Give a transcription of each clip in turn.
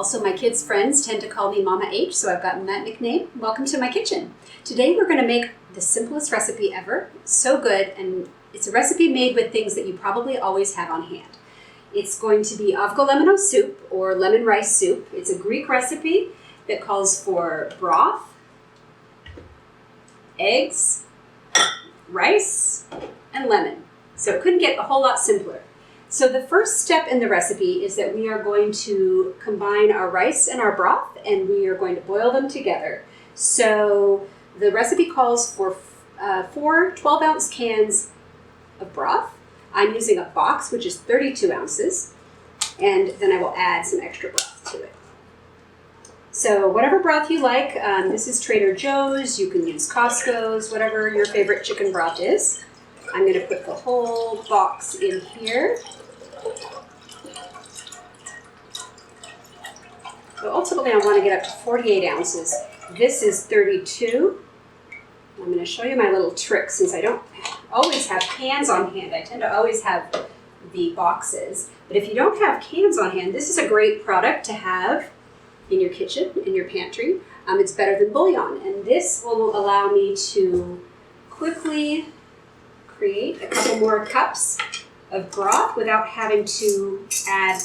Also, my kids' friends tend to call me Mama H, so I've gotten that nickname. Welcome to my kitchen. Today we're going to make the simplest recipe ever. It's so good, and it's a recipe made with things that you probably always have on hand. It's going to be Avgolemono Soup, or lemon rice soup. It's a Greek recipe that calls for broth, eggs, rice, and lemon. So it couldn't get a whole lot simpler. So the first step in the recipe is that we are going to combine our rice and our broth, and we are going to boil them together. So the recipe calls for 4 12-ounce cans of broth. I'm using a box, which is 32 ounces, and then I will add some extra broth to it. So whatever broth you like, this is Trader Joe's, you can use Costco's, whatever your favorite chicken broth is. I'm going to put the whole box in here. So ultimately I want to get up to 48 ounces. This is 32. I'm going to show you my little trick since I don't always have cans on hand. I tend to always have the boxes. But if you don't have cans on hand, this is a great product to have in your kitchen, in your pantry. It's better than bouillon. And this will allow me to quickly create a couple more cups of broth without having to add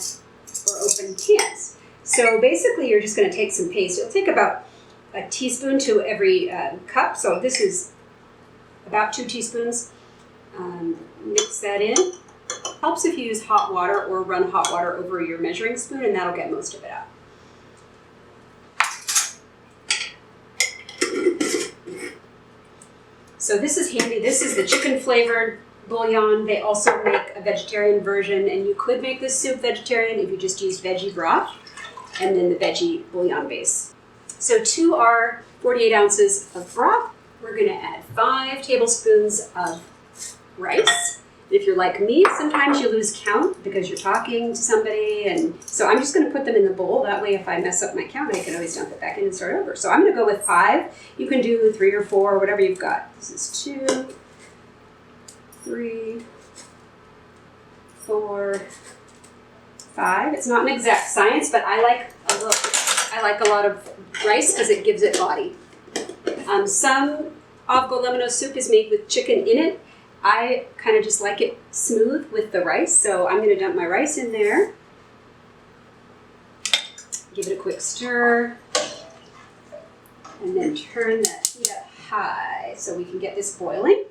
or open cans. So basically you're just going to take some paste. It'll take about a teaspoon to every cup. So this is about 2 teaspoons. Mix that in. Helps if you use hot water or run hot water over your measuring spoon, and that'll get most of it out. So this is handy. This is the chicken flavored bouillon. They also make a vegetarian version, and you could make this soup vegetarian if you just used veggie broth and then the veggie bouillon base. So to our 48 ounces of broth, we're going to add 5 tablespoons of rice. If you're like me, sometimes you lose count because you're talking to somebody, and so I'm just going to put them in the bowl. That way if I mess up my count, I can always dump it back in and start over. So I'm going to go with 5. You can do 3 or 4, whatever you've got. This is 2, 3, 4, 5. It's not an exact science, but I like a lot of rice because it gives it body. Some Avgolemono soup is made with chicken in it. I kind of just like it smooth with the rice, so I'm going to dump my rice in there. Give it a quick stir, and then turn the heat up high so we can get this boiling.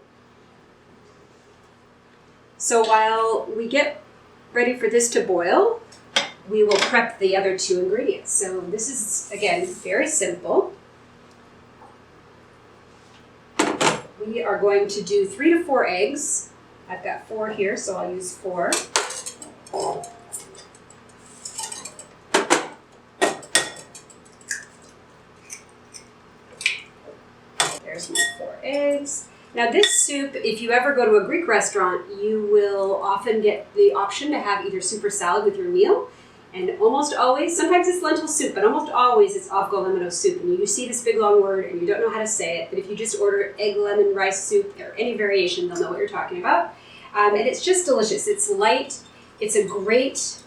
So while we get ready for this to boil, we will prep the other 2 ingredients. So this is, again, very simple. We are going to do 3 to 4 eggs. I've got 4 here, so I'll use 4. There's my 4 eggs. Now this soup, if you ever go to a Greek restaurant, you will often get the option to have either soup or salad with your meal. And almost always, sometimes it's lentil soup, but almost always it's Avgolemono soup. And you see this big long word and you don't know how to say it, but if you just order egg lemon rice soup or any variation, they'll know what you're talking about. And it's just delicious. It's light. It's a great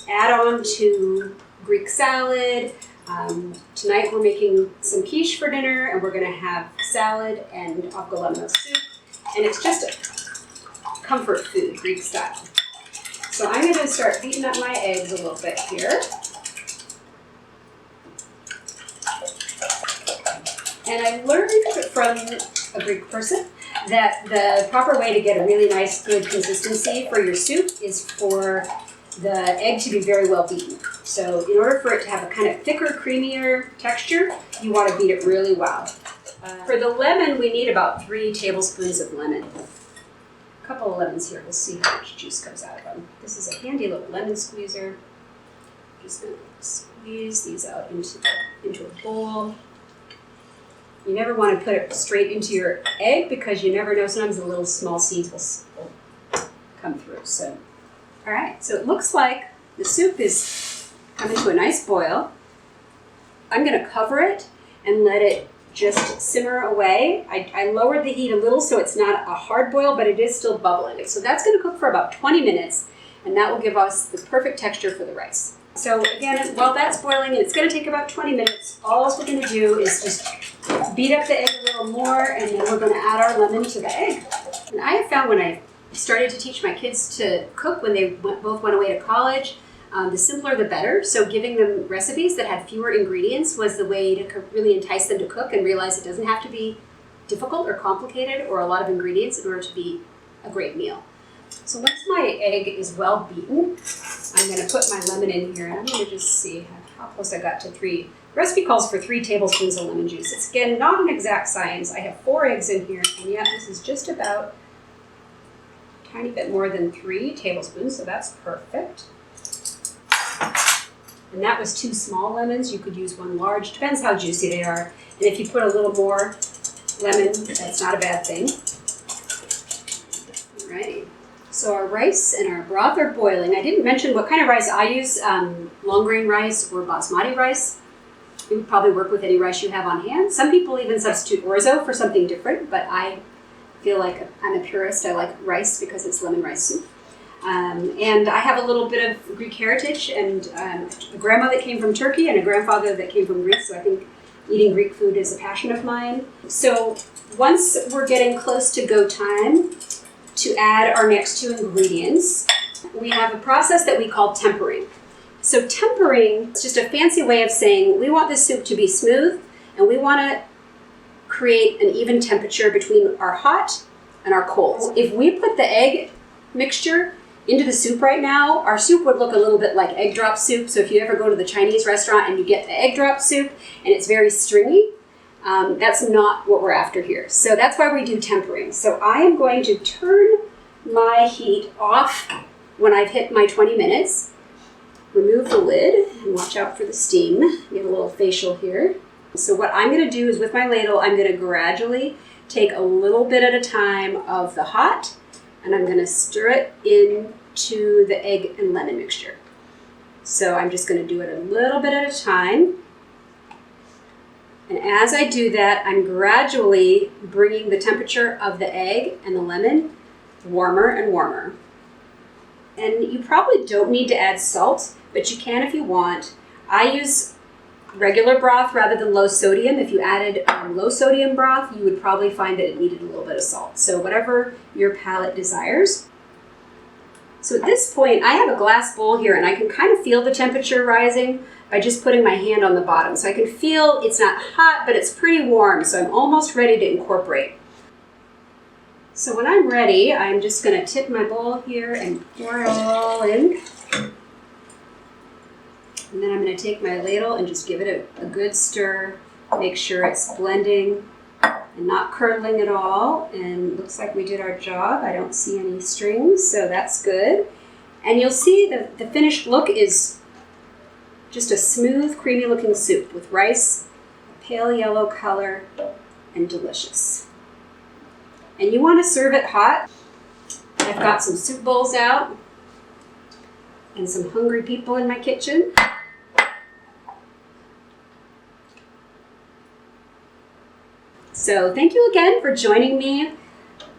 add-on to Greek salad. Tonight we're making some quiche for dinner, and we're going to have salad and Avgolemono soup. And it's just a comfort food, Greek style. So I'm going to start beating up my eggs a little bit here. And I learned from a Greek person that the proper way to get a really nice, good consistency for your soup is for the egg to be very well beaten. So in order for it to have a kind of thicker, creamier texture, you want to beat it really well. For the lemon, we need about 3 tablespoons of lemon. A couple of lemons here. We'll see how much juice comes out of them. This is a handy little lemon squeezer. I'm just going to squeeze these out into a bowl. You never want to put it straight into your egg because you never know. Sometimes the little small seeds will come through. So, all right. So it looks like the soup is coming to a nice boil. I'm going to cover it and let it just simmer away. I lowered the heat a little so it's not a hard boil, but it is still bubbling. So that's going to cook for about 20 minutes, and that will give us the perfect texture for the rice. So again, while that's boiling, it's going to take about 20 minutes. All we're going to do is just beat up the egg a little more, and then we're going to add our lemon to the egg. And I have found when I started to teach my kids to cook when they both went away to college, the simpler the better. So giving them recipes that had fewer ingredients was the way to really entice them to cook and realize it doesn't have to be difficult or complicated or a lot of ingredients in order to be a great meal. So once my egg is well beaten, I'm going to put my lemon in here, and I'm going to just see how close I got to 3. The recipe calls for 3 tablespoons of lemon juice. It's, again, not an exact science. I have 4 eggs in here, and yet this is just about a tiny bit more than 3 tablespoons, so that's perfect. And that was 2 small lemons. You could use 1 large. Depends how juicy they are. And if you put a little more lemon, that's not a bad thing. Alrighty. So our rice and our broth are boiling. I didn't mention what kind of rice I use, long grain rice or basmati rice. It would probably work with any rice you have on hand. Some people even substitute orzo for something different, but I feel like I'm a purist. I like rice because it's lemon rice soup. And I have a little bit of Greek heritage, and a grandma that came from Turkey and a grandfather that came from Greece, so I think eating Greek food is a passion of mine. So once we're getting close to go time to add our next 2 ingredients, we have a process that we call tempering. So tempering is just a fancy way of saying we want this soup to be smooth, and we want to create an even temperature between our hot and our cold. If we put the egg mixture into the soup right now, our soup would look a little bit like egg drop soup. So if you ever go to the Chinese restaurant and you get the egg drop soup and it's very stringy, that's not what we're after here. So that's why we do tempering. So I am going to turn my heat off when I've hit my 20 minutes, remove the lid, and watch out for the steam. Get a little facial here. So what I'm going to do is with my ladle, I'm going to gradually take a little bit at a time of the hot, and I'm going to stir it into the egg and lemon mixture. So I'm just going to do it a little bit at a time. And as I do that, I'm gradually bringing the temperature of the egg and the lemon warmer and warmer. And you probably don't need to add salt, but you can if you want. I use regular broth rather than low sodium. If you added low sodium broth, you would probably find that it needed a little bit of salt. So whatever your palate desires. So at this point, I have a glass bowl here, and I can kind of feel the temperature rising by just putting my hand on the bottom. So I can feel it's not hot, but it's pretty warm, so I'm almost ready to incorporate. So when I'm ready, I'm just going to tip my bowl here and pour it all in. And then I'm going to take my ladle and just give it a good stir. Make sure it's blending and not curdling at all. And it looks like we did our job. I don't see any strings, so that's good. And you'll see the finished look is just a smooth, creamy looking soup with rice, a pale yellow color, and delicious. And you want to serve it hot. I've got some soup bowls out and some hungry people in my kitchen. So thank you again for joining me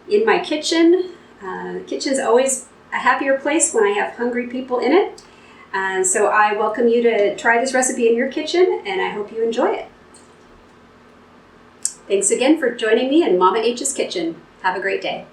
in my kitchen. The kitchen's always a happier place when I have hungry people in it. And so I welcome you to try this recipe in your kitchen, and I hope you enjoy it. Thanks again for joining me in Mama H's kitchen. Have a great day.